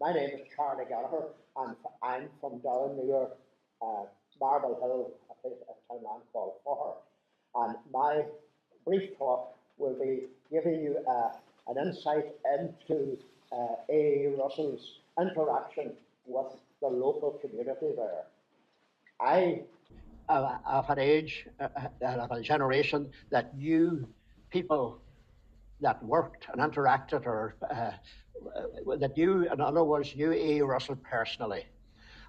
My name is Charlie Gallagher, and I'm from down near Marble Hill, a townland called Fairy. And my brief talk will be giving you an insight into A. Russell's interaction with the local community there. I of an age, of a generation that knew people that worked and interacted, or that knew, in other words, knew A. Russell personally.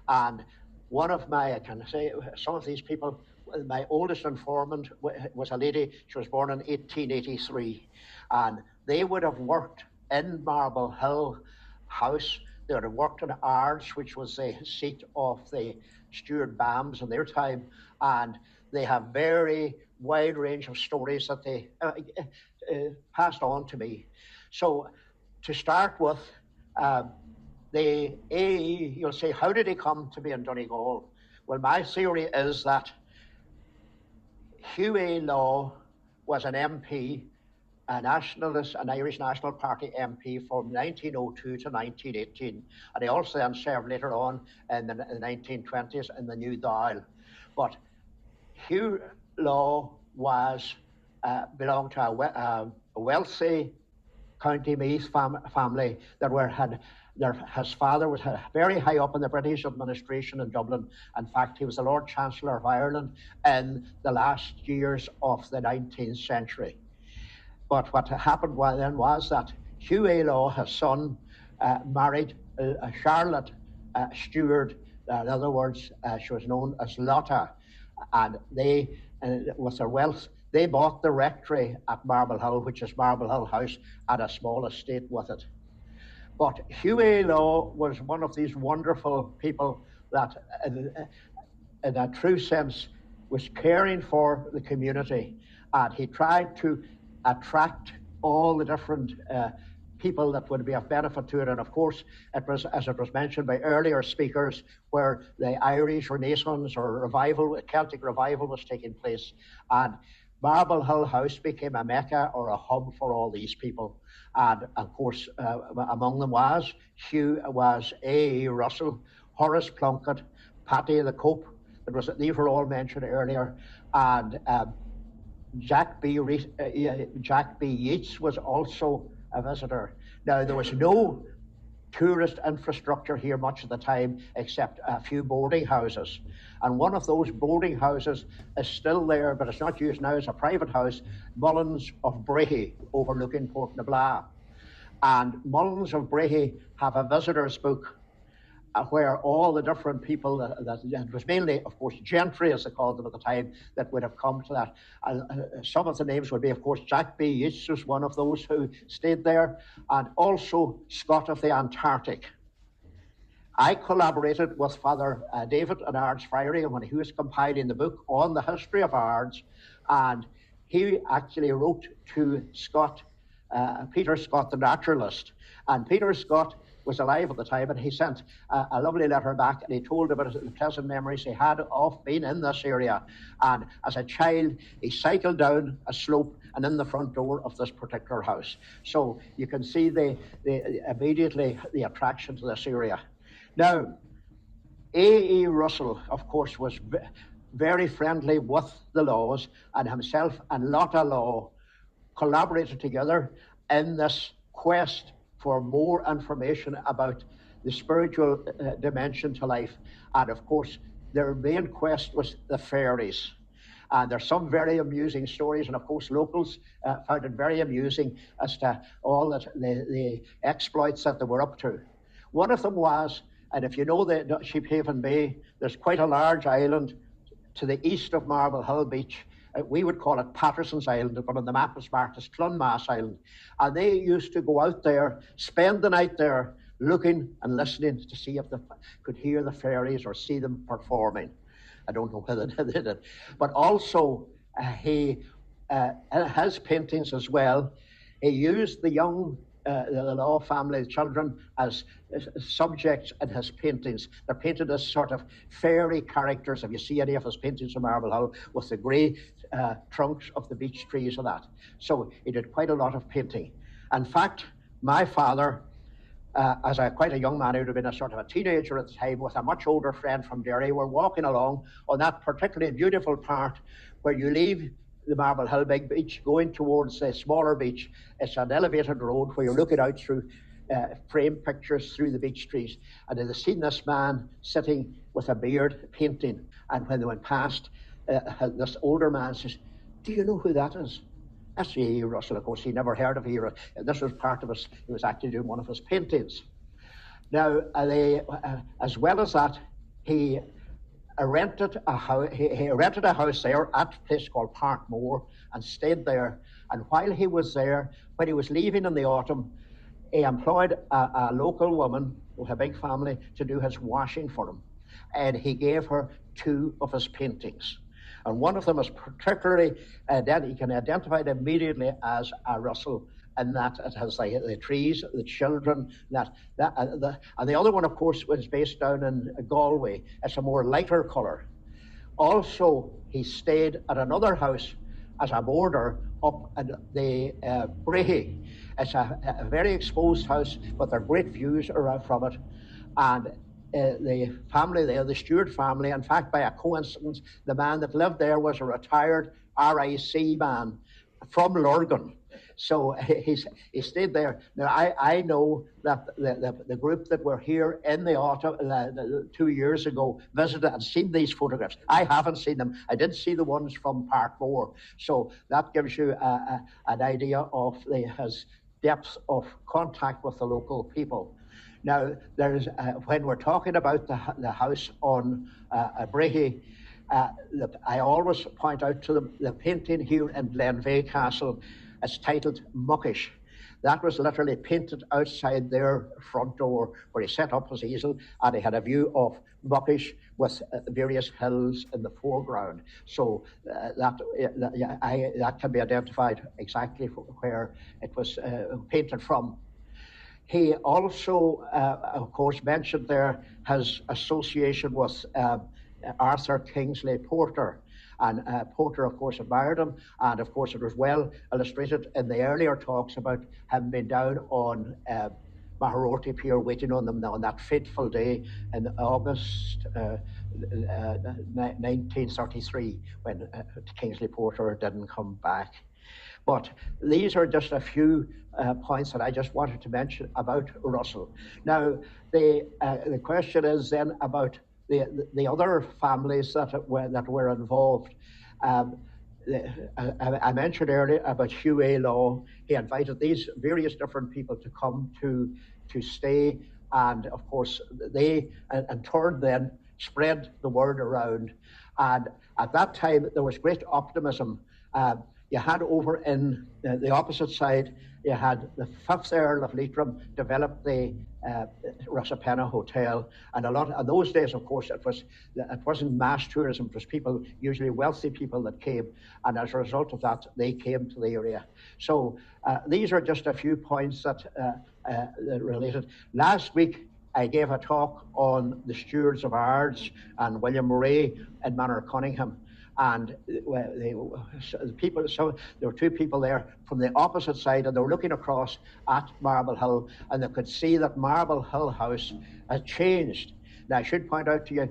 And one of my, I can say, some of these people, my oldest informant was a lady, she was born in 1883, and they would have worked in Marble Hill House. They would have worked in Ards, which was the seat of the Stuart Bams in their time, and they have very wide range of stories that they passed on to me. So to start with, you'll say, how did he come to be in Donegal? Well, my theory is that Hugh A. Law was an MP, a nationalist, an Irish National Party MP from 1902 to 1918, and he also then served later on in the 1920s in the New Dáil. But Hugh Law was belonged to a wealthy County Meath family that his father was very high up in the British administration in Dublin. In fact, he was the Lord Chancellor of Ireland in the last years of the 19th century. But what happened then was that Hugh A. Law, his son, married Charlotte Stewart. In other words, she was known as Lota, and they, with their wealth, they bought the rectory at Marble Hill, which is Marble Hill House, and a small estate with it. But Hugh A. Law was one of these wonderful people that, in a true sense, was caring for the community, and he tried to attract all the different people that would be of benefit to it. And of course, it was, as it was mentioned by earlier speakers, where the Irish Renaissance or revival, Celtic revival, was taking place. And Marble Hill House became a mecca or a hub for all these people. And of course, among them was Hugh, was A. Russell, Horace Plunkett, Paddy the Cope. These were all mentioned earlier. And Jack B. Yeats was also a visitor. Now, there was no tourist infrastructure here much of the time except a few boarding houses. And one of those boarding houses is still there, but it's not used now as a private house, Mullins of Breaghy, overlooking Portnablagh. And Mullins of Breaghy have a visitor's book where all the different people that it was mainly, of course, gentry, as they called them at the time, that would have come to that. Some of the names would be, of course, Jack B. Yeats was one of those who stayed there, and also Scott of the Antarctic. I collaborated with Father David in Ards Friary when he was compiling the book on the history of Ards, and he actually wrote to Scott, Peter Scott, the naturalist, and Peter Scott was alive at the time, and he sent a lovely letter back, and he told about the pleasant memories he had of being in this area. And as a child, he cycled down a slope and in the front door of this particular house. So you can see immediately the attraction to this area. Now, A.E. Russell, of course, was very friendly with the Laws, and himself and Lota Law collaborated together in this quest for more information about the spiritual dimension to life. And of course, their main quest was the fairies. And there's some very amusing stories, and of course locals found it very amusing as to all the exploits that they were up to. One of them was, and if you know the Sheephaven Bay, there's quite a large island to the east of Marble Hill Beach. We would call it Patterson's Island, but on the map it's marked as Clonmass Island. And they used to go out there, spend the night there, looking and listening to see if they could hear the fairies or see them performing. I don't know whether they did it. But also, he has paintings as well. He used the young, the Law family, the children, as subjects in his paintings. They're painted as sort of fairy characters. If you see any of his paintings from Marble Hill, with the grey trunks of the beech trees and that. So he did quite a lot of painting. In fact, my father as quite a young man, who would have been a sort of a teenager at the time, with a much older friend from Derry, were walking along on that particularly beautiful part where you leave the Marble Hill Big Beach, going towards the smaller beach. It's an elevated road where you're looking out through framed pictures through the beach trees. And they'd seen this man sitting with a beard painting. And when they went past, this older man says, "Do you know who that is?" That's E. Russell. Of course, he never heard of E. This was part of his, he was actually doing one of his paintings. Now, as well as that, he rented a house. He rented a house there at a place called Parkmore and stayed there. And while he was there, when he was leaving in the autumn, he employed a local woman with a big family to do his washing for him. And he gave her 2 of his paintings. And one of them is particularly, you can identify it immediately as a Russell, in that it has the trees, the children, and the other one, of course, was based down in Galway. It's a more lighter colour. Also, he stayed at another house as a boarder up at the Breaghy. It's a very exposed house, but there are great views around from it. And the family there, the Stewart family, in fact, by a coincidence, the man that lived there was a retired RIC man from Lurgan. So he stayed there. Now, I know that the group that were here in the autumn 2 years ago visited and seen these photographs. I haven't seen them. I did see the ones from Parkmore. So that gives you an idea of his depth of contact with the local people. Now, there's when we're talking about the house on Breaghy, I always point out to them the painting here in Glenveagh Castle. It's titled Muckish. That was literally painted outside their front door, where he set up his easel, and he had a view of Muckish with various hills in the foreground. So that can be identified exactly where it was painted from. He also, of course, mentioned there his association with Arthur Kingsley Porter. And Porter, of course, admired him. And, of course, it was well illustrated in the earlier talks about him being down on Maharorty Pier waiting on them on that fateful day in August 1933, when Kingsley Porter didn't come back. But these are just a few points that I just wanted to mention about Russell. Now, the question is then about the other families that were involved. I mentioned earlier about Hugh Law. He invited these various different people to come to stay, and of course they in turn then spread the word around. And at that time there was great optimism. You had over in the opposite side, you had the 5th Earl of Leitrim developed the Rosapenna Hotel, and a lot of those days, of course, it wasn't mass tourism. It was people, usually wealthy people, that came, and as a result of that, they came to the area. So these are just a few points that related. Last week, I gave a talk on the stewards of Ards and William Murray in Manor Cunningham. And there were 2 people there from the opposite side, and they were looking across at Marble Hill, and they could see that Marble Hill House had changed. Now, I should point out to you,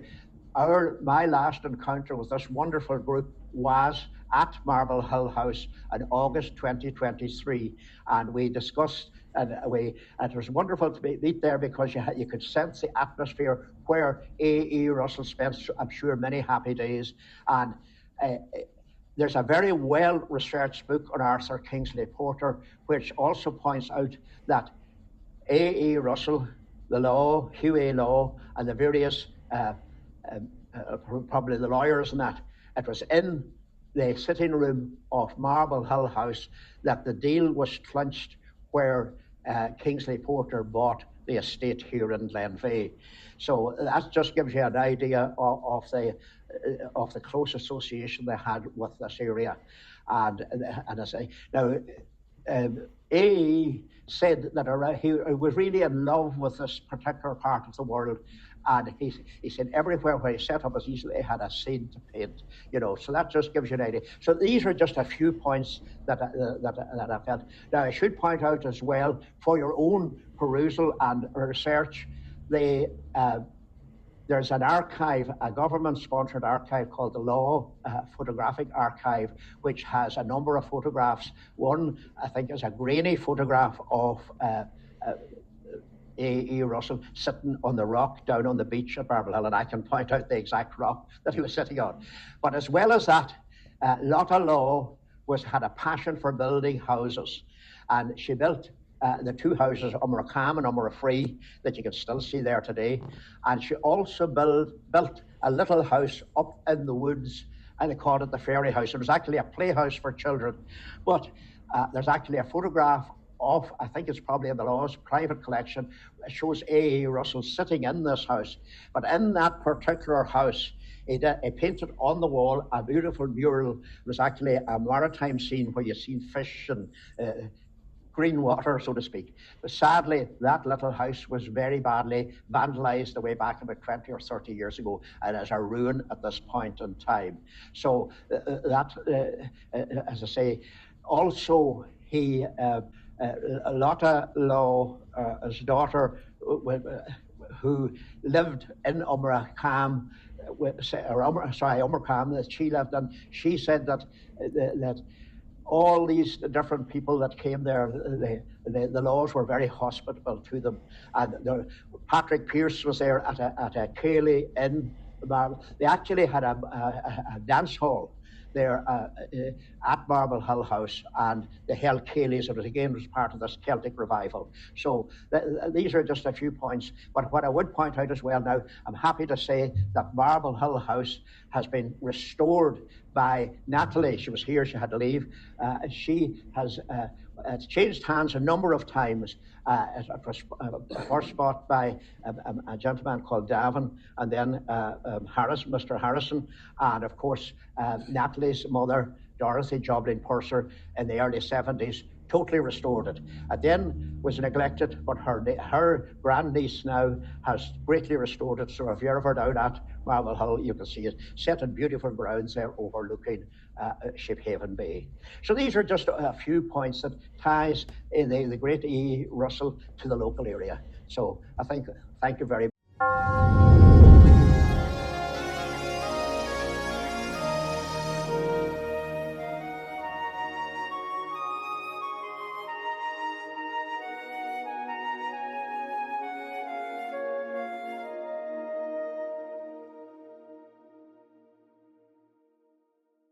my last encounter with this wonderful group was at Marble Hill House in August 2023, and we discussed, and it was wonderful to meet there, because you could sense the atmosphere where A.E. Russell spent, I'm sure, many happy days. And there's a very well-researched book on Arthur Kingsley Porter, which also points out that A.E. Russell, the Law, Hugh Law, and the various, probably the lawyers and that, it was in the sitting room of Marble Hill House that the deal was clinched where Kingsley Porter bought the estate here in Glenveagh. So that just gives you an idea of the close association they had with this area. And as I say, now, A.E. said that he was really in love with this particular part of the world. And he said everywhere where he set up his easel, he had a scene to paint, you know. So that just gives you an idea. So these are just a few points that I felt. Now, I should point out as well, for your own perusal and research, there's an archive, a government-sponsored archive called the Law Photographic Archive, which has a number of photographs. One, I think, is a grainy photograph of A.E. Russell sitting on the rock down on the beach at Marble Hill, and I can point out the exact rock that he was sitting on. But as well as that, Lota had a passion for building houses, and she built the two houses, Umracam and Umrafree, that you can still see there today. And she also built a little house up in the woods, and they called it the Fairy House. It was actually a playhouse for children, but there's actually a photograph of, I think it's probably in the Law's private collection, it shows A.E. Russell sitting in this house. But in that particular house, he painted on the wall a beautiful mural. It was actually a maritime scene where you see fish and green water, so to speak. But sadly, that little house was very badly vandalized the way back about 20 or 30 years ago, and is a ruin at this point in time. So as I say, also he, Lota Law, his daughter, who lived in Umracam, Umracam, that she lived in, she said that all these different people that came there, the Laws were very hospitable to them. And Patrick Pearse was there at a Ceilidh in Marble. They actually had a dance hall there at Marble Hill House, and they held Ceilidhs. It was again was part of this Celtic revival. So these are just a few points. But what I would point out as well now, I'm happy to say that Marble Hill House has been restored by Natalie. She was here, she had to leave. She has it's changed hands a number of times. It was first bought by a gentleman called Davin, and then Mr. Harrison, and of course Natalie's mother, Dorothy Joblin Purser, in the early 70s, totally restored it. It then was neglected, but her grandniece now has greatly restored it. So if you're ever down at Marble Hill, you can see it set in beautiful grounds there overlooking Shiphaven Bay. So these are just a few points that ties in the great E. Russell to the local area. So I think, thank you very much.